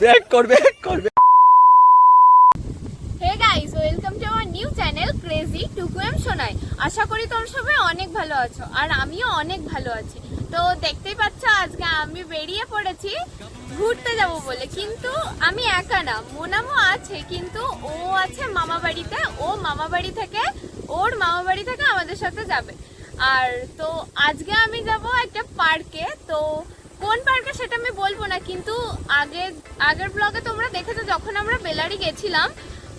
Back করবে করবে। Hey guys, welcome to our new channel crazy টুকুএম সোনাই। আশা করি তোমরা সবাই অনেক ভালো আছো, আর আমিও অনেক ভালো আছি। তো দেখতেই পাচ্ছ আজকে আমি বেরিয়ে পড়েছি ঘুরতে যাব বলে, কিন্তু আমি একা না, মোনামও আছে, কিন্তু ও আছে মামা বাড়িতে। ওর মামা বাড়ি থেকে আমাদের সাথে যাবে। আর তো আজকে আমি যাব একটা পার্কে। তো কোন পার্কে সেটা আমি বলবো না, কিন্তু আগের ব্লগে তোমরা দেখেছো যখন আমরা বেলারি গেছিলাম,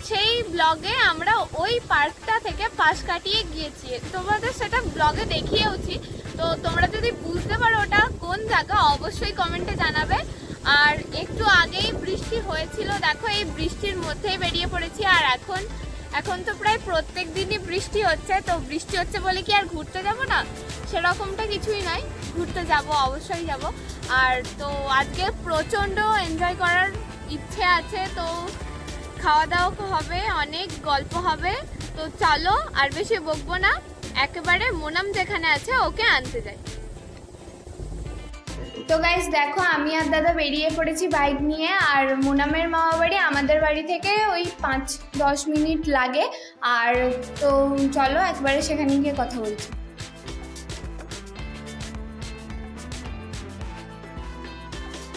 সেই ব্লগে আমরা ওই পার্কটা থেকে পাশ কাটিয়ে গিয়েছি। তোমাদের সেটা ব্লগে দেখিয়েওছি। তো তোমরা যদি বুঝতে পারো ওটা কোন জায়গা, অবশ্যই কমেন্টে জানাবে। আর একটু আগেই বৃষ্টি হয়েছিল, দেখো এই বৃষ্টির মধ্যেই বেরিয়ে পড়েছি। আর এখন তো প্রায় প্রত্যেক দিনই বৃষ্টি হচ্ছে। তো বৃষ্টি হচ্ছে বলে কি আর ঘুরতে যাব না, সেরকমটা কিছুই নয়, ঘুরতে যাব, অবশ্যই যাব। আর তো আজকে প্রচণ্ড এনজয় করার ইচ্ছে আছে। তো খাওয়া দাওয়া হবে, অনেক গল্প হবে। তো চলো আর বেশি বকবো না, একেবারে মোনাম যেখানে আছে ওকে আনতে যাই। তো গাইস দেখো, আমি আর দাদা বেরিয়ে পড়েছি বাইক নিয়ে। আর মোনামের মামা বাড়ি আমাদের বাড়ি থেকে ওই 5-10 মিনিট লাগে। আর তো চলো একবারে সেখানে গিয়ে কথা বলছি।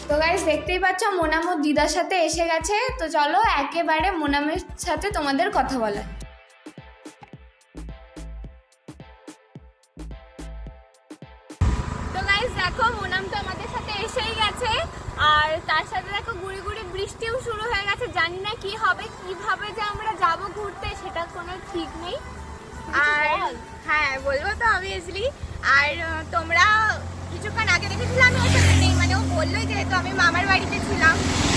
তো গাইস দেখতেই পাচ্ছ মোনাম ওর দিদার সাথে এসে গেছে। তো চলো একেবারে মোনামের সাথে তোমাদের কথা বলা। তো গাইস দেখো, মোনাম তো আমাদের সাথে এসেই গেছে। আর তার সাথে দেখো গুড়ি গুড়ি বৃষ্টিও শুরু হয়ে গেছে। জানি না কি হবে, কিভাবে যে আমরা যাব ঘুরতে সেটা কোনো ঠিক নেই। আর হ্যাঁ বলবো তো অবভিয়াসলি। আর তোমরা কিছুক্ষণ আগে দেখেছিলে আমি ওর সাথে নেই, মানে ও বললোই যেহেতু আমি মামার বাড়িতে ছিলাম।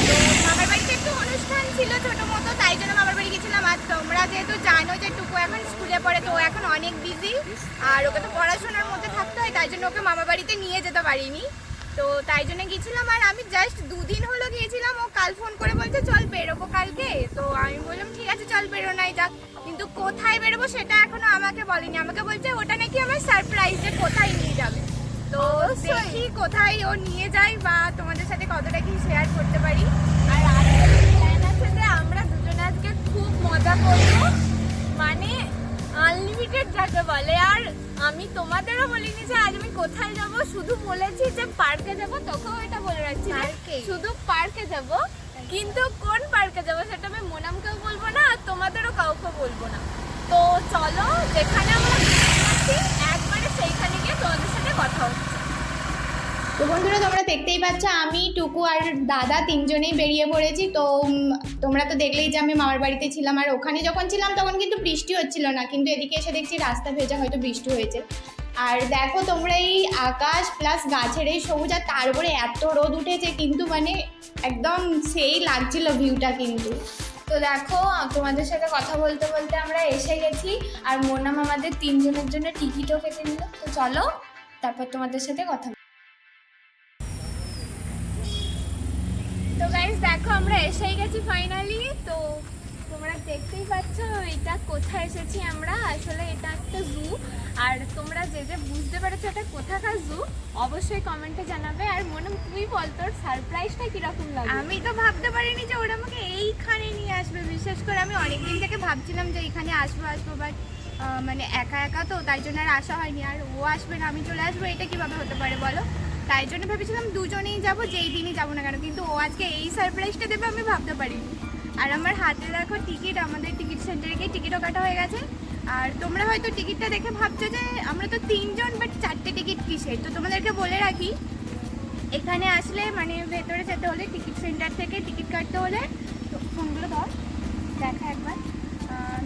তো মামার বাড়িতে একটু অনুষ্ঠান ছিল ছোটো মতো, তাই জন্য মামার বাড়ি গেছিলাম। আর তোমরা যেহেতু জানো যে টুকু এখন স্কুলে পড়ে, তো ও এখন অনেক বিজি, আর ওকে তো পড়াশোনার মধ্যে থাকতে হয়, তাই জন্য ওকে মামা বাড়িতে নিয়ে যেতে পারিনি। তো তাই জন্য গেছিলাম। আর আমি জাস্ট 2 দিন হলো গিয়েছিলাম। ও কাল ফোন করে বলছে চল বেরোবো কালকে। তো আমি বললাম ঠিক আছে চল বেরোনাই যাক, কিন্তু কোথায় বেরোবো সেটা এখনো আমাকে বলেনি। আমাকে বলছে ওটা নাকি আমার সারপ্রাইজ, যে কোথায় নিয়ে যাবে। তো দেখি কোথায় ও নিয়ে যায়, বা তোমাদের সাথে কতটা কি শেয়ার করতে পারি। আর আজকে প্ল্যান আছে যে আমরা দুজনে আজকে খুব মজা করবো, মানে আনলিমিটেড যাকে বলে। আর আমি তোমাদেরও বলিনি যে আজ আমি কোথায় যাব, শুধু বলেছি যে পার্কে যাব। তখন ওইটা বলে রাখছি শুধু পার্কে যাব, কিন্তু কোন পার্কে যাব সেটা আমি মোনামকেও বলবো না, আর তোমাদেরও কাউকে বলবো না। তো চলো যেখানে আমরা যাচ্ছি একবারে সেইখানে গিয়ে তোমাদের সাথে কথা হচ্ছে। তো বন্ধুরা তোমরা দেখতেই পাচ্ছ আমি, টুকু আর দাদা তিনজনেই বেরিয়ে পড়েছি। তো তোমরা তো দেখলেই যে আমি মামার বাড়িতে ছিলাম। আর ওখানে যখন ছিলাম তখন কিন্তু বৃষ্টি হচ্ছিল না, কিন্তু এদিকে এসে দেখছি রাস্তা ভেজা, হয়তো বৃষ্টি হয়েছে। আর দেখো তোমরা এই আকাশ প্লাস গাছের এই সবুজ, আর তার উপরে এত রোদ উঠেছে, কিন্তু মানে একদম সেই লাগছিল ভিউটা কিন্তু। তো দেখো তোমাদের সাথে কথা বলতে বলতে আমরা এসে গেছি। আর মোনাম আমাদের তিনজনের জন্য টিকিটও কেটে নিল। তো চলো তারপর তোমাদের সাথে কথা। তো গাইস দেখো আমরা এসেই গেছি ফাইনালি। তো তোমরা দেখতেই পাচ্ছ এটা কোথায় এসেছি আমরা। আসলে এটা একটা জু। আর তোমরা যে যে বুঝতে পেরেছো এটা কোথাকার জু অবশ্যই কমেন্টে জানাবে। আর মনে তুই বল তোর সারপ্রাইজটা কিরকম লাগে? আমি তো ভাবতে পারিনি যে ওরা আমাকে এইখানে নিয়ে আসবে। বিশেষ করে আমি অনেকদিন থেকে ভাবছিলাম যে এইখানে আসবো, বাট মানে একা একা তো, তাই জন্য আর আসা হয়নি। আর ও আসবে না আমি চলে আসবো, এটা কীভাবে হতে পারে বলো? তাই জন্য ভেবেছিলাম দুজনেই যাবো, যেই দিনই যাবো না কেন, কিন্তু ও আজকে এই সারপ্রাইজটা দেবে আমি ভাবতে পারিনি। আর আমার হাতে দেখো টিকিট, আমাদের টিকিট সেন্টারে গিয়ে টিকিটও কাটা হয়ে গেছে। আর তোমরা হয়তো টিকিটটা দেখে ভাবছো যে আমরা তো 3 জন, বাট 4টে টিকিট কিসের। তো তোমাদেরকে বলে রাখি, এখানে আসলে মানে ভেতরে যেতে হলে টিকিট সেন্টার থেকে টিকিট কাটতে হলে, তো ফোনগুলো ধর দেখা একবার,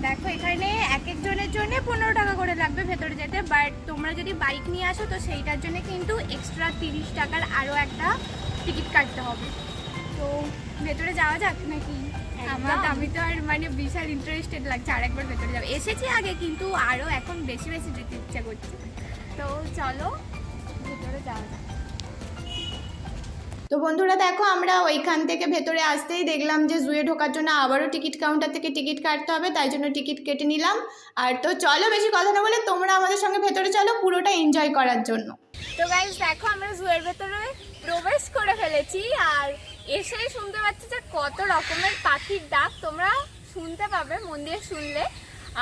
দেখো এখানে এক একজনের জন্য 15 টাকা করে লাগবে ভেতরে যেতে। বাট তোমরা যদি বাইক নিয়ে আসো তো সেইটার জন্য কিন্তু এক্সট্রা 30 টাকার আরও একটা টিকিট কাটতে হবে। তো ভেতরে যাওয়া যাক নাকি? আমি তো আর মানে বিশাল ইন্টারেস্টেড লাগছে আরেকবার ভেতরে যাবো। এসেছি আগে, কিন্তু আরও এখন বেশি বেশি যেতে ইচ্ছা করছে। তো চলো ভেতরে যাওয়া যাক। তো বন্ধুরা দেখো, আমরা ওইখান থেকে ভেতরে আসতেই দেখলাম যে জুয়ে ঢোকার জন্য আবারও টিকিট কাউন্টার থেকে টিকিট কাটতে হবে, তাই জন্য টিকিট কেটে নিলাম। আর তো চলো বেশি কথা না বলে তোমরা আমাদের সঙ্গে ভেতরে চলো পুরোটা এনজয় করার জন্য। তো গাইস দেখো, আমরা জুয়ের ভেতরে প্রবেশ করে ফেলেছি আর এসেই শুনতে পাচ্ছি যে কত রকমের পাখির ডাক, তোমরা শুনতে পাবে মন দিয়ে শুনলে।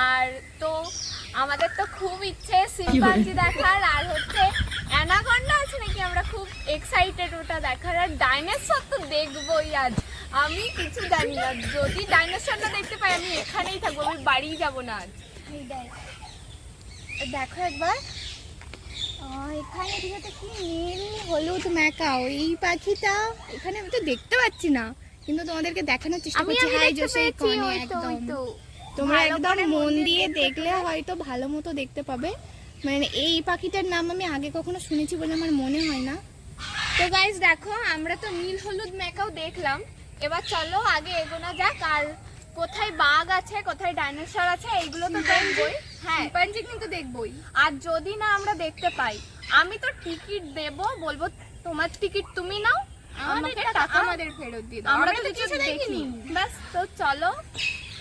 আর তো আমাদের তো খুব ইচ্ছে শিম্পাঞ্জি দেখার, আর হচ্ছে অ্যানাকন্ডা আছে নাকি, আমরা খুব এক্সাইটেড ওটা দেখার। আর ডাইনোসর তো দেখবোই আজ, আমি কিছু জানি না, যদি ডাইনোসর না দেখতে পাই আমি এখানেই থাকবো, আমি বাড়িই যাবো না আজ। দেখো একবার এখানে দিকে কি নীল হলুদ ম্যাকাও, এই পাখিটা এখানে আমি তো দেখতে পাচ্ছি না, কিন্তু তোমাদেরকে দেখানোর চেষ্টা করছি। হাই জোসে কোনে একদম, তোমরা একদম মন দিয়ে দেখলে হয়তো ভালো মতো দেখতে পাবে। মানে এই পাখিটার নাম আমি আগে কখনো শুনেছি বলে আমার মনে হয় না। তো গাইস দেখো, আমরা তো নীল হলুদ ম্যাকাও দেখলাম, এবার চলো আগে এগোনো যাক। আর কোথায় বাঘ আছে, কোথায় ডাইনোসর আছে, এইগুলো তো দেখবই। হ্যাঁ, শিম্পাঞ্জি কিন্তু দেখবই। আর যদি না আমরা দেখতে পাই, আমি তো টিকিট দেব, বলবো তোমার টিকিট তুমি নাও, আমাকে টাকা আমাদের ফেরত দিয়ে দাও, আমরা তো কিছু কিছু দেখিনি। ব্যাস, তো চলো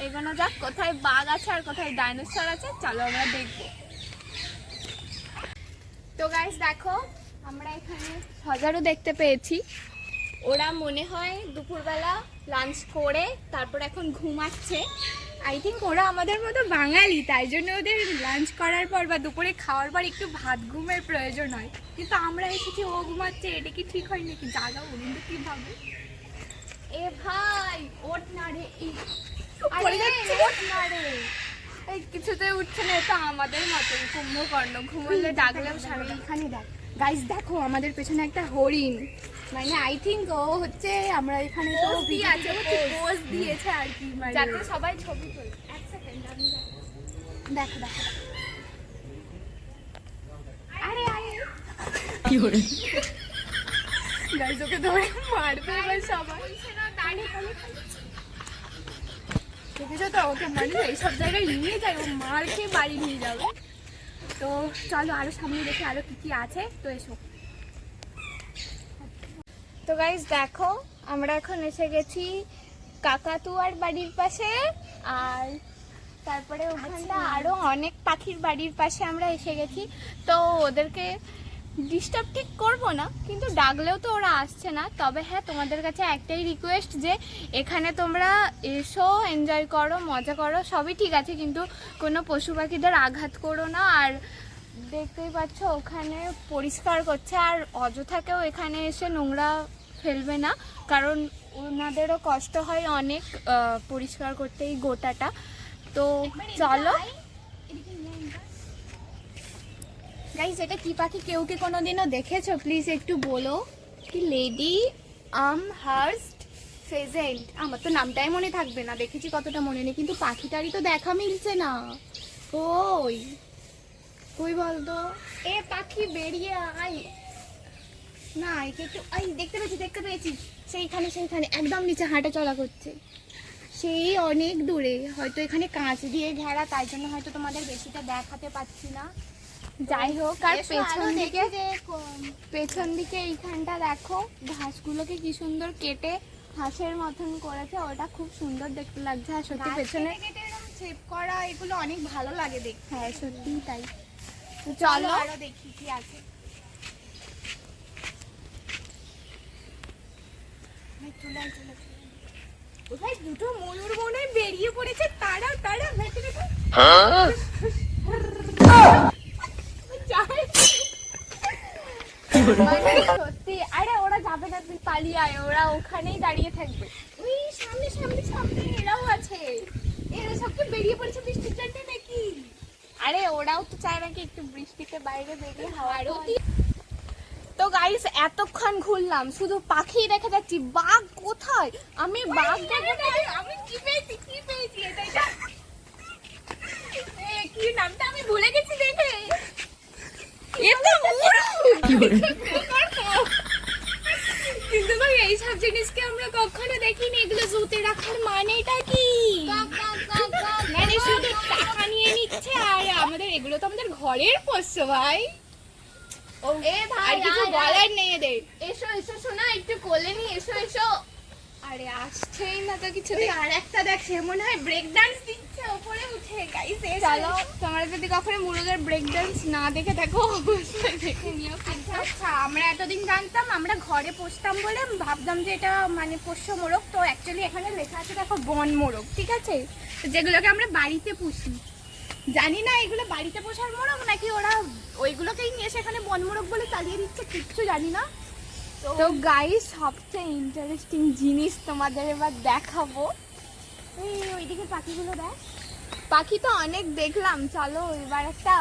এগোনো যাক। কোথায় বাঘ আছে আর কোথায় ডাইনোসর আছে চলো আমরা দেখবো। তো গাইস দেখো, আমরা এখানে সজারু দেখতে পেয়েছি। ওরা মনে হয় দুপুরবেলা লাঞ্চ করে তারপর এখন ঘুমাচ্ছে। আই থিঙ্ক ওরা আমাদের মতো বাঙালি, তাই জন্য ওদের লাঞ্চ করার পর বা দুপুরে খাওয়ার পর একটু ভাত ঘুমের প্রয়োজন হয়, কিন্তু আমরা এসেছি ও ঘুমাচ্ছে, এটা কি ঠিক হয় নাকি? জাগা বলুন তো কি ভাবে। এ ভাই ওঠ না রে, পড়ে যাচ্ছে। ওঠ না রে, এই কিছুতে উঠছে না, এটা আমাদের মতোই কুম্ভকর্ণ, ঘুমোলে ডাকলেও সারা। এখানে দেখ গাইস, দেখো আমাদের পেছনে একটা হরিণ, মানে আই থিঙ্ক ও হচ্ছে আমরা এখানে তো Pose দিয়ে আছে, পোজ দিয়েছে আর কি, মানে যাতে সবাই ছবি তোলে। এক সেকেন্ড আমি দেখো দেখো। আরে আরে কি করে গাইস, ওকে ধরে মারবে এবার সবাই। দেখেছো তো, ওকে মানে এইসব জায়গায় নিয়ে যায়, ও মার খেয়ে বাড়ি নিয়ে যাবে। তো চলো আরো সামনে দেখে আরো কি কি আছে, তো এসো। তো গাইস দেখো, আমরা এখন এসে গেছি কাকাতুয়ার বাড়ির পাশে, আর তারপরে ওখানটা আরো অনেক পাখির বাড়ির পাশে আমরা এসে গেছি। তো ওদেরকে ডিস্টার্ব ঠিক করবো না, কিন্তু ডাকলেও তো ওরা আসছে না। তবে হ্যাঁ, তোমাদের কাছে একটাই রিকোয়েস্ট যে এখানে তোমরা এসো, এনজয় করো, মজা করো, সবই ঠিক আছে, কিন্তু কোনো পশু পাখিদের আঘাত করো না। আর দেখতেই পাচ্ছ ওখানে পরিষ্কার করছে, আর অযথাকেও এখানে এসে নোংরা ফেলবে না, কারণ ওনাদেরও কষ্ট হয় অনেক পরিষ্কার করতে এই গোটাটা। তো চলো গাইস, এটা কি পাখি কেউ কি কোনোদিনও দেখেছো? প্লিজ একটু বলো। কি লেডি আমহার্স্ট ফেজেন্ট, আমার তো নামটাই মনে থাকবে না, দেখেছি কতটা মনে নেই, কিন্তু পাখিটারই তো দেখা মিলছে না। কই কই বলতো? এ পাখি বেরিয়ে আয় না, একে একটু আই, দেখতে পেয়েছি, সেইখানে একদম নিচে হাঁটা চলা করছে, সেই অনেক দূরে, হয়তো এখানে কাঁচ দিয়ে ঘেরা, তাই জন্য হয়তো তোমাদের বেশিটা দেখাতে পাচ্ছি না। যাই হোক, আর এসো পেছন আরো দিকে দেখি যে পেছন দিকে এইখানটা দেখো, ঘাসগুলোকে কি সুন্দর কেটে হাঁসের মতন করেছে, ওটা খুব সুন্দর দেখতে লাগছে। আর সত্যি পেছনে শেপ করা এগুলো অনেক ভালো লাগে দেখতে। হ্যাঁ সত্যিই তাই। তো চলো চলো আরো দেখি কি আছে। ভাই দুটো ময়ূর মনে হয় বেরিয়ে পড়েছে, তারা ভেতরে মানে সত্যি। আরে ওরা যাবে না, তুই পালিয়ে আয়, ওরা ওখানেই দাঁড়িয়ে থাকবে। ওই সামনে এরাও আছে, এরা সবকে বেরিয়ে পড়েছে বৃষ্টির জন্য নাকি? আরে ওরাও তো চায় নাকি একটু বৃষ্টিতে বাইরে বেরিয়ে হাওয়ার। তো গাইস, এতক্ষণ ঘুরলাম, শুধু পাখি দেখে যাচ্ছি, বাঘ কোথায়? আমি বাঘ দেখে আমি কি পেয়েছি এটা কি নামটা আমি ভুলে গেছি দেখে। কি করে কিন্তু ভাই এইসব জিনিসকে আমরা কখনো দেখিনি, এগুলো জুতে রাখার মানেটা কি? মানে শুধু টাকা নিয়ে নিচ্ছে, আর আমাদের এগুলো তো আমাদের ঘরের পোষ্য ভাই। এ ভাই, আর কিছু বলার নেই এদের। এসো এসো এসো শোনা, একটু কোলে নিয়ে এসো এসো। আরে আসছেই না তো কিছু। আর একটা দেখ, সে মনে হয় ব্রেক ডান্স দিচ্ছে উপরে উঠে। গাইস চলো, তোমরা যদি কখনো মুরুগের ব্রেক ডান্স না দেখে থাকো অবশ্যই দেখে নিও। আচ্ছা, আমরা এতদিন জানতাম, আমরা ঘরে পুষতাম বলে ভাবতাম যে এটা মানে পোষ্য মোরগ। তো অ্যাকচুয়ালি এখানে লেখা আছে দেখো বন মোরগ, ঠিক আছে? তো যেগুলোকে আমরা বাড়িতে পুষি, জানি না এগুলো বাড়িতে পোষার মোরগ নাকি ওরা ওইগুলোকেই নিয়ে এসে এখানে বন মোরগ বলে চালিয়ে দিচ্ছে, কিচ্ছু জানি না। তো গাইস, সবচেয়ে ইন্টারেস্টিং জিনিস তোমাদের এবার দেখাবো। এই ওইদিকে পাখিগুলো দেখ। পাখি তো অনেক দেখলাম, চলো এবার একটা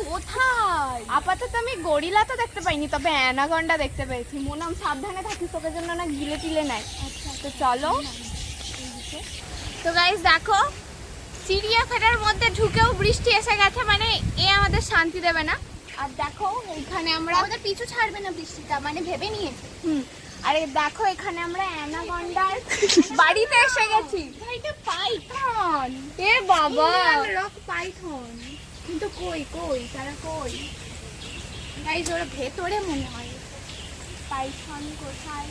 কোথায়? আপাতত আমি গরিলা তো দেখতে পাইনি, তবে অ্যানাকন্ডা দেখতে পেয়েছি। মোনাম সাবধানে থাকিস, তোকে জন্য না গিলে টিলে নেয়। আচ্ছা, তো চলো। তো গাইস দেখো, চিড়িয়াখানার মধ্যে ঢুকেও বৃষ্টি এসে গেছে, মানে এ আমাদের শান্তি দেবে না। আর দেখো এখানে আমরা, আমাদের পিছু ছাড়বে না বৃষ্টিটা, মানে ভেবে নিয়েছে। আরে দেখো এখানে আমরা অ্যানাকন্ডার বাড়িতে এসে গেছি। এটা পাইথন। এ বাবা, রক পাইথন। কিন্তু কই কই তারা কই? গাইস ওরা ভেতরে মনে হয়। পাইথন কোথায়?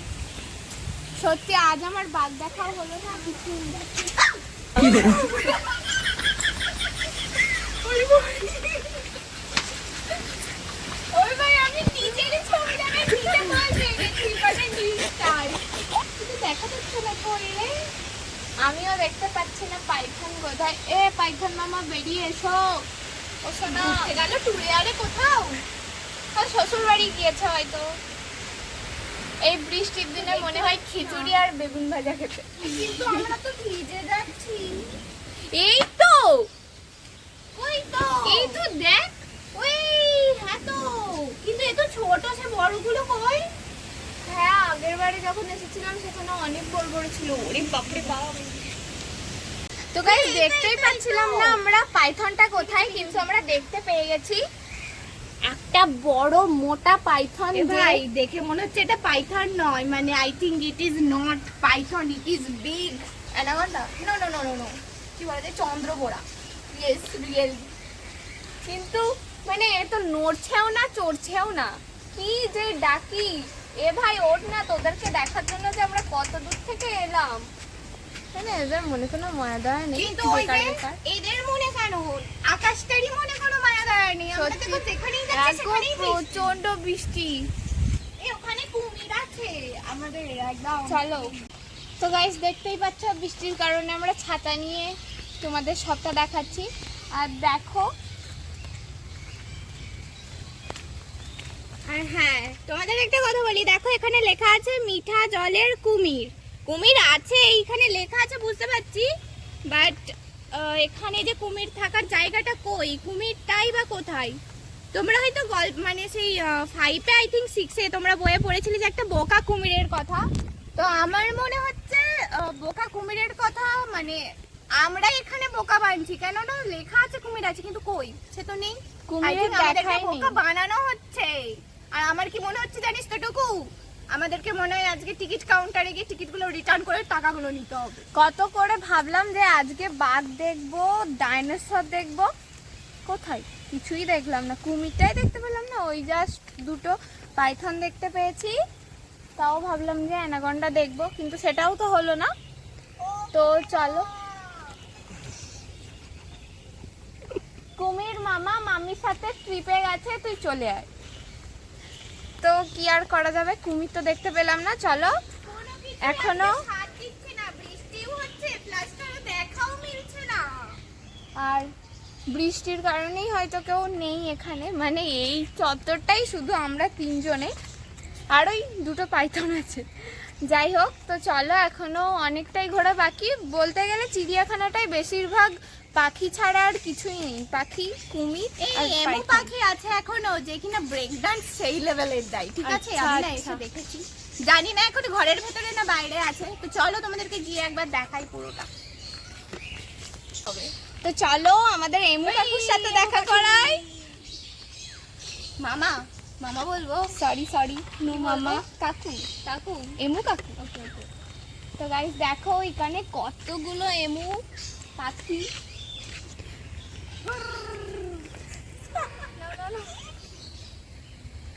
সত্যি আজ আমার বাঘ দেখাও হলো না কিছু। ওই ভাই, আমি নিজেরই ছবি দেখে নিজে ভয় পেয়ে গেছি, মানে নিউজটাই কিন্তু দেখা যাচ্ছে না কই রে। আমিও দেখতে পাচ্ছি না পাইথন কোথায়। এ পাইথন মামা বেরিয়ে এসো। ও সোনা গেল টুরে আরে কোথাও। আর শ্বশুর বাড়ি গিয়েছে হয়তো। এই বৃষ্টির দিনে মনে হয় খিচুড়ি আর বেগুন ভাজা খেতে। কিন্তু আমরা তো ভিজে যাচ্ছি। এই তো, ওই তো, এই তো দেখ। ওই হ্যাঁ তো, কিন্তু এ তো ছোট, সে বড়গুলো কই? হ্যাঁ, আগের বারে যখন এসেছিলাম সেখানে অনেক বড় বড় ছিল। ওরে বাপরে বাপ। তো গাইস, দেখতেই পাচ্ছিলাম না আমরা পাইথনটা কোথায়, কিন্তু আমরা দেখতে পেয়ে গেছি একটা বড় মোটা পাইথন। ভাই দেখে মনে হচ্ছে এটা পাইথন নয়, মানে I think it is not Python, it is big anaconda. No no no no no, কি বলে যে চন্দ্রবোড়া। Yes, real. কিন্তু মানে এ তো নড়ছেও না চড়ছেও না, কি যে ডাকি। এ ভাই ওঠ না, তোদেরকে দেখার জন্য যে আমরা কত দূর থেকে এলাম। মানে এদের মনে কোনো মায়া দয়া নেই। কিন্তু ওই যে এদের মনে কেন, আকাশটারই মনে কোনো মায়া দয়া নেই। আমরা তো যেখানেই যাচ্ছি সেখানেই প্রচন্ড বৃষ্টি। এই ওখানে কুমির আছে আমাদের একদম। চলো। তো গাইস, দেখতেই পাচ্ছ বৃষ্টির কারণে আমরা ছাতা নিয়ে তোমাদের সবটা দেখাচ্ছি। আর দেখো, আর হ্যাঁ, তোমাদের একটা কথা বলি, দেখো এখানে লেখা আছে মিঠা জলের কুমির। কুমির আছে এইখানে লেখা আছে বুঝতে পারছি, বাট এখানে যে কুমির থাকার জায়গাটা কই, কুমিরটাই বা কোথায়? তোমরা হয়তো মানে সেই 5-এ আই থিঙ্ক 6-এ তোমরা বইয়ে পড়েছিলে যে একটা বোকা কুমিরের কথা। তো আমার মনে হচ্ছে বোকা কুমিরের কথা, মানে আমরা এখানে বোকা বানছি, কেননা লেখা আছে কুমির আছে, কিন্তু কই সে তো নেই। কুমিরের দেখাই নেই। বোকা বানানো হচ্ছে। আর আমার কি মনে হচ্ছে জানিস তো টুকু, আমাদেরকে মনে হয় আজকে টিকিট কাউন্টারে গিয়ে টিকিটগুলো রিটার্ন করে টাকাগুলো নিতে হবে। কত করে ভাবলাম যে আজকে বাঘ দেখবো, ডাইনোসর দেখবো, কোথায় কিছুই দেখলাম না। কুমিরটাই দেখতে পেলাম না, ওই জাস্ট দুটো পাইথন দেখতে পেয়েছি। তাও ভাবলাম যে অ্যানাকন্ডা দেখবো, কিন্তু সেটাও তো হলো না। তো চলো, কুমির মামা মামির সাথে ট্রিপে গেছে, তুই চলে আয়। তো কি আর করা যাবে, কুমির তো দেখতে পেলাম না। চলো, এখনো আর বৃষ্টির কারণেই হয়তো কেউ নেই এখানে, মানে এই চত্বরটাই শুধু আমরা তিনজনে, আর ওই দুটো পাইথন আছে। যাই হোক, তো চলো, এখনো অনেকটাই ঘোরা বাকি। বলতে গেলে চিড়িয়াখানাটাই বেশিরভাগ পাখি ছাড়া আর কিছুই নেই। পাখি, কুমির আর এমু পাইথন। পাখি আছে এখনো, যে কিনা ব্রেক ডান্স সেই লেভেলের দেয়, ঠিক আছে? আচ্ছা, আমি না আচ্ছা। এসে দেখেছি, জানি না এখন ঘরের ভেতরে না বাইরে আছে। তো চলো তোমাদেরকে গিয়ে একবার দেখাই পুরোটা। তো চলো, আমাদের এমু কাকুর সাথে দেখা করাই। মামা, মামা বলবো? সরি নো মামা, কাকু, কাকু, এমু কাকু। ওকে ওকে। তো গাইস দেখো, এখানে কতগুলো এমু পাখি।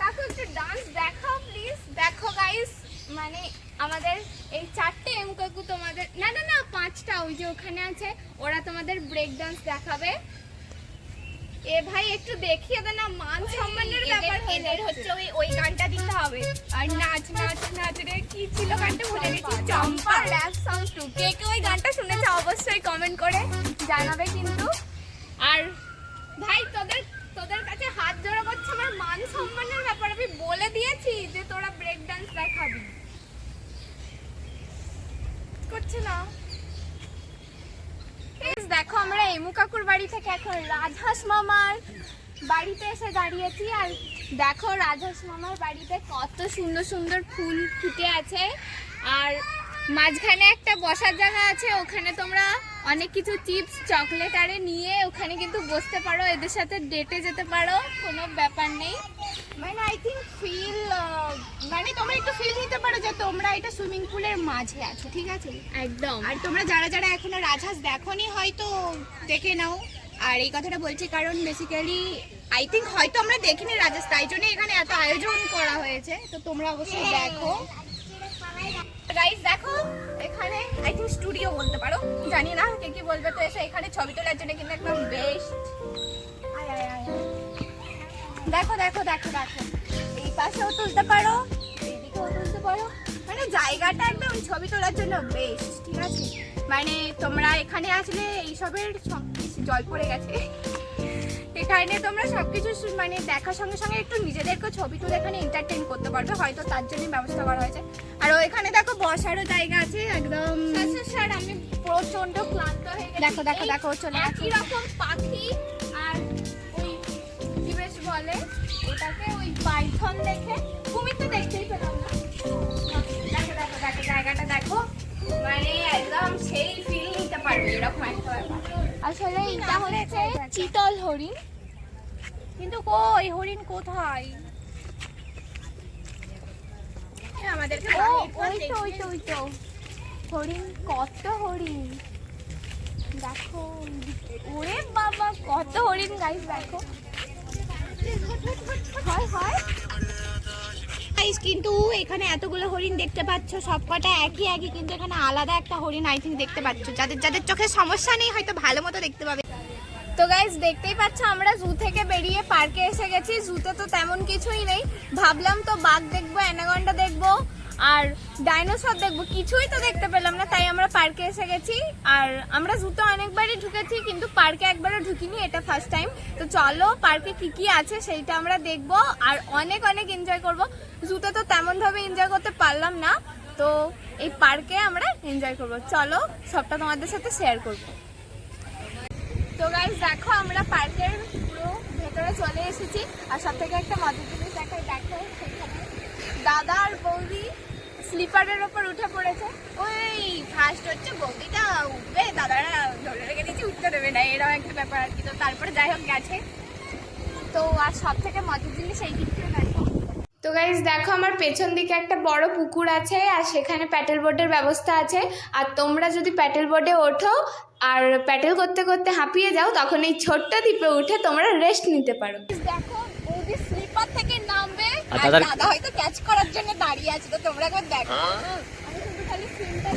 কাকু একটু ডান্স দেখাও প্লিজ। দেখো গাইস, মানে আমাদের এই 4টে এম কাকু তোমাদের, না না না 5টা, ওই যে ওখানে আছে, ওরা তোমাদের ব্রেক ডান্স দেখাবে। এ ভাই একটু দেখিয়ে দে না, মান সম্মানের ব্যাপার। এদের হচ্ছে ওই গানটা দিতে হবে। আর নাচ নাচ নাচ রে, কি ছিল গানটা ভুলে গেছি, চম্পা র‍্যাপ সং 2। কে কে ওই গানটা শুনেছে অবশ্যই কমেন্ট করে জানাবে কিন্তু। আর ভাই তোদের কাছে হাত জোড়া করছে, আমার মান সম্মানের ব্যাপার। আমি বলে দিয়েছি যে তোরা ব্রেক ডান্স দেখাবি, করছে না। দেখো আমরা এমু কাকুর বাড়ি থেকে এখন রাজহাঁস মামার বাড়িতে এসে দাঁড়িয়েছি। আর দেখো রাজহাঁস মামার বাড়িতে কত সুন্দর সুন্দর ফুল ফুটে আছে, আর মাঝখানে একটা বসার জায়গা আছে, ওখানে তোমরা অনেক কিছু চিপস চকলেট আরে নিয়ে ওখানে কিন্তু বসতে পারো, এদের সাথে ডেটে যেতে পারো, কোনো ব্যাপার নেই। মানে আই থিঙ্ক ফিল, মানে তোমরা একটু ফিল নিতে পারো যে তোমরা এটা সুইমিং পুলের মাঝে আছো, ঠিক আছে? একদম। আর তোমরা যারা যারা এখনো রাজহাঁস দেখোনি হয়তো দেখে নাও। আর এই কথাটা বলছি কারণ বেসিক্যালি আই থিঙ্ক হয়তো আমরা দেখিনি রাজহাঁস, তাই জন্য এখানে এত আয়োজন করা হয়েছে, তো তোমরা অবশ্যই দেখো। গাইস দেখো, এখানে আই থিঙ্ক স্টুডিও বলতে পারো, জানি না কে কি বলবে, তো এসে এখানে ছবি তোলার জন্য কিন্তু একদম বেস্ট। দেখো দেখো দেখো দেখো, এই পাশেও তুলতে পারো, এইদিকেও তুলতে পারো, মানে জায়গাটা একদম ছবি তোলার জন্য বেস্ট, ঠিক আছে? মানে তোমরা এখানে আসলে এইসবের জল পড়ে গেছে, এখানে তোমরা সবকিছু মানে দেখার সঙ্গে সঙ্গে একটু নিজেদেরকে ছবি তুলে এখানে এন্টারটেইন করতে পারবে, হয়তো তার জন্যই ব্যবস্থা করা হয়েছে। আর এখানে দেখো বসারও জায়গা আছে একদম। স্যার আমি প্রচন্ড ক্লান্ত হয়ে গেছি। দেখো দেখো দেখো, চলে একই রকম পাখি আর ওই কি বেশ বলে ওটাকে, ওই পাইথন দেখে কুমির তো দেখতেই পেলাম না। দেখো দেখো দেখো জায়গাটা দেখো, মানে একদম সেই ফিল নিতে পারবে এরকম একটা ব্যাপার। আসলে এটা হচ্ছে চিতল হরিণ, কিন্তু কই হরিণ কোথায়? আমাদেরকে ওই তো হরিণ, কত হরিণ দেখো, ওরে বাবা কত হরিণ গাইস, দেখো হয় হয়। কিন্তু এখানে এতগুলো হরিণ দেখতে পাচ্ছ, সবকটা একই একই, কিন্তু এখানে আলাদা একটা হরিণ আই থিঙ্ক দেখতে পাচ্ছ। যাদের যাদের চোখে সমস্যা নেই হয়তো ভালো মতো দেখতে পাবে। তো গাইস দেখতেই পাচ্ছ আমরা জু থেকে বেরিয়ে পার্কে এসে গেছি। জুতে তো তেমন কিছুই নেই, ভাবলাম তো বাঘ দেখবো, অ্যানাকন্ডা দেখবো আর ডাইনোসর দেখবো, কিছুই তো দেখতে পেলাম না, তাই আমরা পার্কে এসে গেছি। আর আমরা জুতে অনেকবারই ঢুকেছি কিন্তু পার্কে একবারও ঢুকিনি, এটা ফার্স্ট টাইম। তো চলো পার্কে কি কি আছে সেইটা আমরা দেখবো আর অনেক অনেক এনজয় করবো। জুতে তো তেমন ভাবে এনজয় করতে পারলাম না, তো এই পার্কে আমরা এনজয় করবো, চলো সবটা তোমাদের সাথে শেয়ার করবো। তো গাইস দেখো আমরা পার্কের পুরো ভেতরে চলে এসেছি, আর সব থেকে একটা মজার জিনিস দেখাই, দেখো সেখানে দাদা আর বৌদি স্লিপারের ওপর উঠে পড়েছে। ওই ফার্স্ট হচ্ছে বৌদিটা উঠবে, দাদারা ধরে রেখে দিচ্ছি উঠতে দেবে না, এরকম একটা ব্যাপার আর কি। তো তারপরে যাই হোক গেছে। তো আর সব থেকে মজার জিনিস এই দিক থেকে দেখো। তো গাইস দেখো আমার পেছন দিকে একটা বড় পুকুর আছে, আর সেখানে প্যাডেল বোর্ডের ব্যবস্থা আছে। আর তোমরা যদি প্যাডেল বোর্ডে ওঠো আর প্যাডেল করতে করতে হাঁপিয়ে যাও, তখন এই ছোট্ট দ্বীপে উঠে তোমরা রেস্ট নিতে পারো। দেখো বৌদি স্লিপার থেকে নামবে, আর দাদা হয়তো ক্যাচ করার জন্য দাঁড়িয়ে আছে, তো তোমরা একবার দেখো। আমি শুধু খালি ফিল্মটা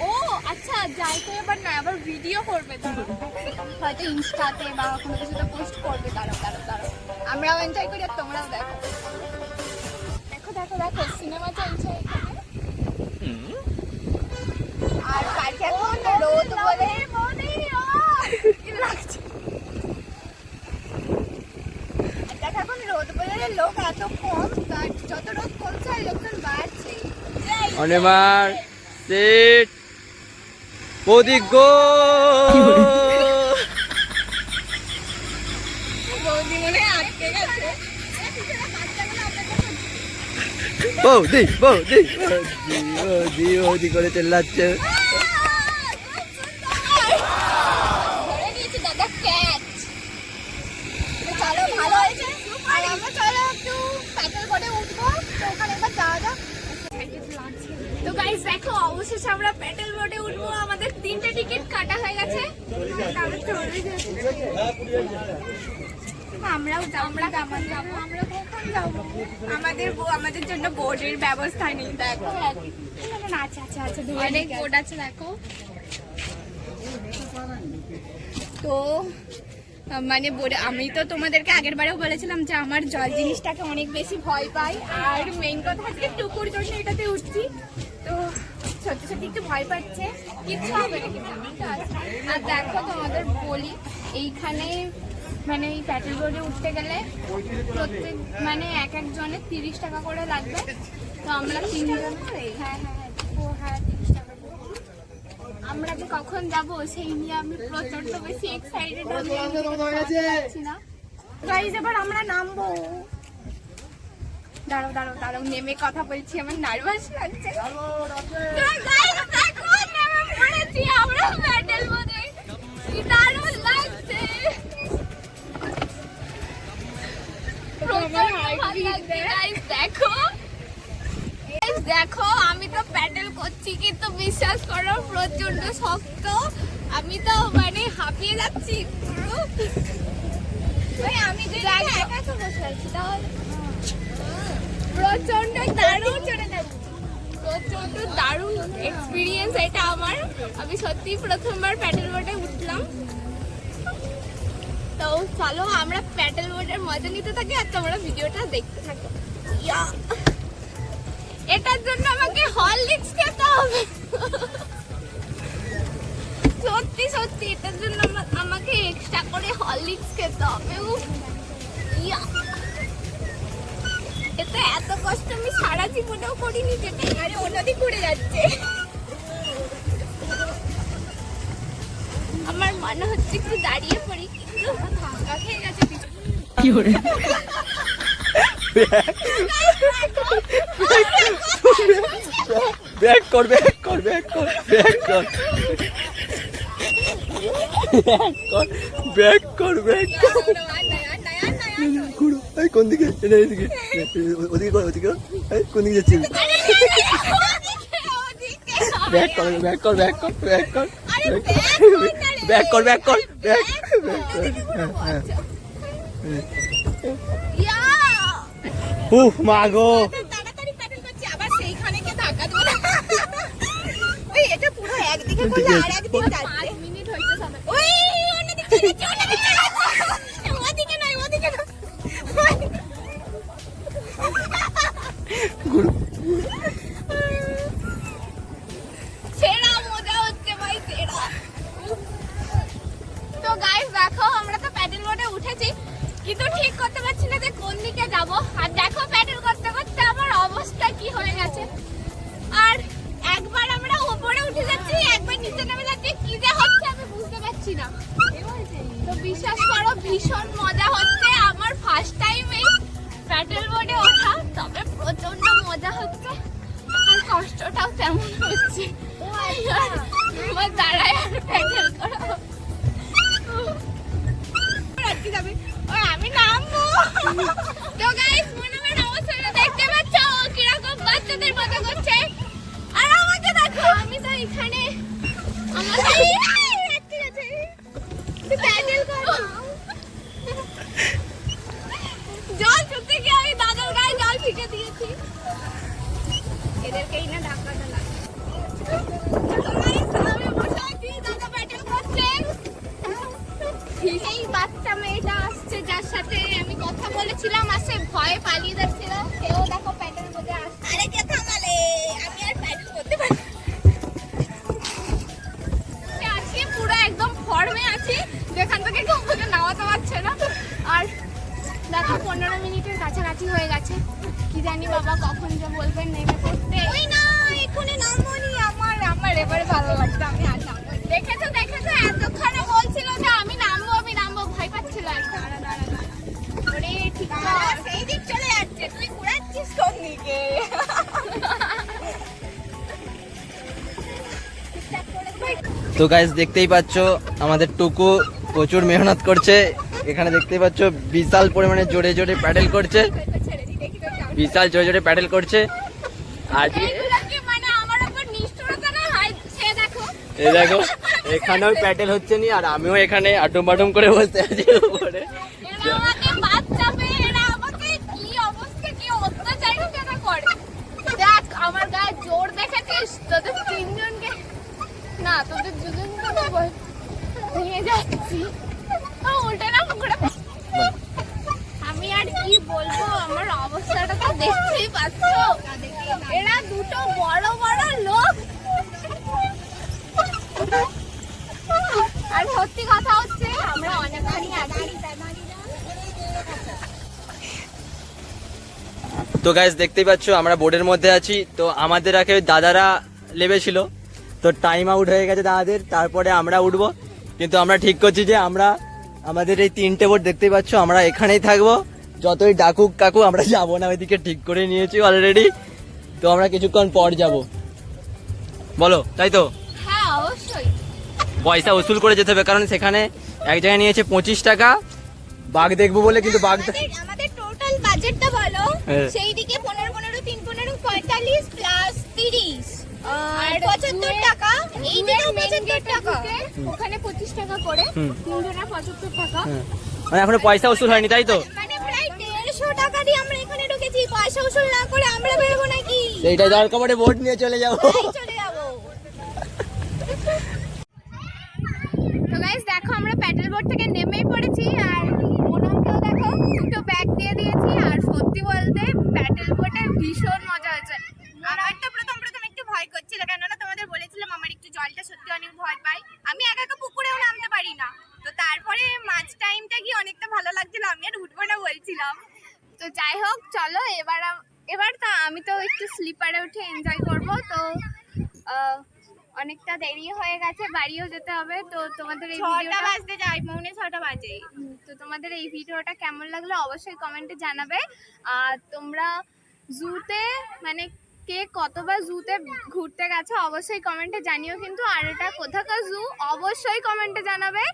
ও আচ্ছা যাই তো, এবার না আবার ভিডিও করবে তারা, হয়তো ইনস্টাতে বা কোনো কিছুতে পোস্ট করবে, দাঁড়াও দাঁড়াও দাঁড়াও, আমরাও এনজয় করি আর তোমরাও দেখো। দেখো দেখো দেখো সিনেমা চলছে এখানে। আর পার্কে এখন রোদ বলে লাগছে, এখন রোদ বলে লোক এত কম, বাট যত রোদ কমছে আর লোকজন বাড়ছে। অনেমার সেট প্রদীপ গো বৌদি মনে হয় আটকে গেছে। বৌদি বৌদি বৌদি বৌদি বৌদি করে চেল্লাচ্ছে। ধরে নিয়েছি দাদা ক্যাচ। চলো ভালো হয়েছে, আর আমরা চলো একটু প্যাডেল বোর্ডে উঠবো, তো ওখানে একবার যাওয়া যাক। তো গাইস দেখো অবশেষে আমরা প্যাডেল বোর্ডে উঠবো, আমাদের 3টে টিকিট কাটা হয়ে গেছে। আমরাও যাবো, আমরা কখন যাবো? আমাদের জন্য বোর্ডের ব্যবস্থা নেই। দেখো অনেক বোর্ড আছে দেখো। তো মানে আমি তো তোমাদেরকে আগের বারেও বলেছিলাম যে আমার জল জিনিসটাকে অনেক বেশি ভয় পাই, আর মেইন কথা হচ্ছে টুকুর জন্য এটাতে উঠছি। তো সত্যি সত্যি একটু ভয় পাচ্ছে, কিচ্ছু হবে না কিন্তু ঠিক আছে। আর দেখো তোমাদের বলি, এইখানে মানে এই প্যাটেল বোর্ডে উঠতে গেলে প্রত্যেক মানে এক একজনের 30 টাকা করে লাগবে। তো আমরা 3 জন, হ্যাঁ 30 টাকা। আমরা যে কখন যাব সেই নিয়ে আমি প্রচন্ড বেশি এক্সাইটেড হচ্ছি না। গাইস এবার আমরা নামবো। দাঁড়াও নেমে কথা বলছি, আমার নার্ভাস লাগছে। গাইস দেখো নেমে পড়েছি আমরা প্যাডেল বোর্ডে, কি দারুণ লাগছে। দেখো আমি তো প্যাডেল করছি কিন্তু বিশ্বাস করো প্রচন্ড শক্ত, আমি তো মানে হাঁপিয়ে যাচ্ছি পুরো। আমি একা তো বসে আছি, তাহলে প্রচন্ড দারুণ এক্সপিরিয়েন্স এটা আমার। আমি সত্যি প্রথমবার প্যাডেল বোর্ডে উঠলাম। তো চলো আমরা প্যাডেল বোর্ডের মজা নিতে থাকি আর তোমরা ভিডিওটা দেখতে থাকো। এটার জন্য আমাকে হরলিক্স খেতে হবে, সত্যি এটার জন্য আমাকে এক্সট্রা করে হরলিক্স খেতে হবে। এটা এত কষ্ট আমি সারা জীবনেও করিনি, যেটা আরে অন্যদিক ঘুরে যাচ্ছে। আমার মনে হচ্ছে একটু দাঁড়িয়ে পড়ি, কিন্তু ধাক্কা খেয়ে গেছে কি করে ব্যাক কর কোন দিকে? ওদিকে কোন দিকে যাচ্ছিস? ব্যাক কর। উফ মা গো, তাড়াতাড়ি প্যাডেল করছি, আবার সেইখানে গিয়ে ধাক্কা দেবো না। ওই এটা পুরো একদিকে করলে আর একদিকে যাচ্ছে। 5 মিনিট হইছে সবে। ওই অন্যদিকে যাচ্ছে, ওদিকে নয়। সেরা মজা হচ্ছে ভাই, সেরা। তো গাইস দেখো আমরা তো প্যাডেল বোর্ডে উঠেছি, কিন্তু ঠিক করতে পারছি না যে কোন দিকে যাব। আর দেখো প্যাডেল করতে করতে আমার অবস্থা কি হয়ে গেছে। আর একবার আমরা উপরে উঠে যাচ্ছি, একবার নিচে নেমে যাচ্ছি, কি যে হচ্ছে আমি বুঝতে পারছি না। তো বিশ্বাস করো ভীষণ মজা হচ্ছে। আমার ফার্স্ট টাইম এই প্যাডেল বোর্ডে ওঠা, তবে প্রচন্ড মজা হচ্ছে আর কষ্টটাও তেমন হচ্ছে। আমার দাঁড়ায় আর প্যাডেল করা যাবে। আমি নামবো। তো গাইস মনের অবস্থাটা দেখতে পাচ্ছ কিরকম বাচ্চাদের মতো করছে। আর আমাকে দেখো, আমি তো এখানে প্যাডেল করবো। জল চুক্তি গিয়ে আমি দাদার গায়ে জল ফিকে দিয়েছি। এদেরকেই না ধাক্কাটা লাগে। আমি বসে আছি, দাদা প্যাডেল করছে। এই বাচ্চা মেয়েটা আসছে যার সাথে আমি কথা বলেছিলাম, আসে ভয়ে পালিয়ে যাচ্ছিল, সেও দেখো প্যাডেল বোর্ডে আসছে। আরে কে থামালে, আমি আর প্যাডেল করতে পারি আজকে পুরো একদম ফর্মে আছি, যেখান থেকে কাউকে নামাতে পারছে না। আর দেখো 15 মিনিটের কাছাকাছি হয়ে গেছে, কি জানি বাবা কখন যে বলবেন নেমে পড়তে। ওই না এক্ষুনি নামবনি, আমার এবারে ভালো লাগছে, আমি আর নামবো। দেখেছো এতক্ষণে বলছিল যে আমি নামবো, ভয় পাচ্ছিল। দাঁড়া ওরে ঠিক আছে, সেই দিক চলে যাচ্ছে, তুই ঘুরাচ্ছিস কোন দিকে? তো গাইস দেখতেই পাচ্ছ আমাদের টুকু প্রচুর মেহনত করছে। এখানে দেখতেই পাচ্ছ বিশাল পরিমাণে জোরে প্যাডেল করছে, বিশাল জোরে প্যাডেল করছে। আজকে মানে আমার উপর নিষ্ঠুরতা না হয়, সে দেখো এই দেখো এখানেও প্যাডেল হচ্ছে নি, আর আমিও এখানে আটুম বাটুম করে বসে আছি উপরে। এরা আমাকে বাচ্চা মেয়ে, এরা আমাকে কি দেখতেই পাচ্ছো এরা দুটো বড় বড় লোক। আর সত্যি কথা হচ্ছে আমরা অনেকখানি আছি। তো গাইস দেখতেই পাচ্ছ আমরা বোর্ডের মধ্যে আছি। তো আমাদের আগে দাদারা লেবেছিল, তো টাইম আউট হয়ে গেছে দাদাদের, তারপরে আমরা উঠবো। কিন্তু আমরা ঠিক করছি যে আমরা আমাদের এই 3টে বোর্ড দেখতেই পাচ্ছ আমরা এখানেই থাকবো, যতই ডাকুক কাকু আমরা যাবো না ওইদিকে, ঠিক করে নিয়েছি অলরেডি। তো আমরা কিছুক্ষণ পর যাব, বলো তাই তো? হ্যাঁ অবশ্যই। পয়সা উসুল করে যেতে হবে, কারণ সেখানে এক জায়গায় নিয়েছে 25 টাকা বাঘ দেখবো বলে, কিন্তু বাঘটা আমাদের টোটাল বাজেটটা বলো। হ্যাঁ। সেই দিকে 15 15 3 15 45 প্লাস 30 আর 75 টাকা। এই দিকেও 75 টাকা। ওখানে 25 টাকা করে, তিনজনের 75 টাকা। হ্যাঁ। মানে এখনো পয়সা উসুল হয়নি তাই তো? মানে প্রায় 150 টাকা দিয়ে আমরা এখানে ঢুকেছি। পয়সা উসুল না করে আমরা বেরোবো নাকি? সেইটাই দরকার পড়ে বোর্ড নিয়ে চলে যাবো। এই চলে যাবো। তো গাইস দেখো আমরা প্যাডেল বোর্ড থেকে নেমেই পড়েছি, আর ওনাকেও দেখো দুটো ব্যাগ দিয়ে দিয়েছি। আর সত্যি বলতে প্যাডেল বোর্ডে ভীষণ মজা হয়েছে। আমার তো প্রথম একটু ভয় করছিল, কেননা তোমাদের বলেছিলাম আমার একটু জলটা সত্যি অনেক ভয় পাই। আমি একা একা পুকুরেও নামতে পারি না। তো তারপরে মাঝ টাইমটা গিয়ে অনেকটা ভালো লাগছিল, আমি আর উঠবো না বলছিলাম। তো যাই হোক চলো এবার তা আমি তো একটু স্লিপারে উঠে এনজয় করব। তো অনেকটা দেরি হয়ে গেছে, বাড়িও যেতে হবে। তো তোমাদের এই 6টা ভিডিওটা বাজতে যাই, পৌনে 6টা বাজে। তো তোমাদের এই ভিডিওটা কেমন লাগলো অবশ্যই কমেন্টে জানাবে। আর তোমরা জুতে মানে কে কতবার জুতে ঘুরতে গেছো অবশ্যই কমেন্টে জানিও কিন্তু। আর এটা কোথাকার জু অবশ্যই কমেন্টে জানাবে।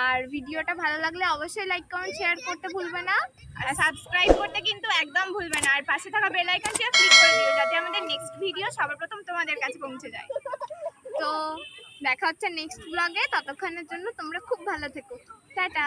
আর ভিডিওটা ভালো লাগলে অবশ্যই লাইক কমেন্ট শেয়ার করতে ভুলবে না। আর সাবস্ক্রাইব করতে কিন্তু একদম ভুলবে না। আর পাশে থাকা বেল আইকনটা ক্লিক করে দিও, যাতে আমাদের নেক্সট ভিডিও সবার প্রথম তোমাদের কাছে পৌঁছে যায়। তো দেখা হচ্ছে নেক্সট ব্লগে, ততক্ষণের জন্য তোমরা খুব ভালো থেকো, টাটা।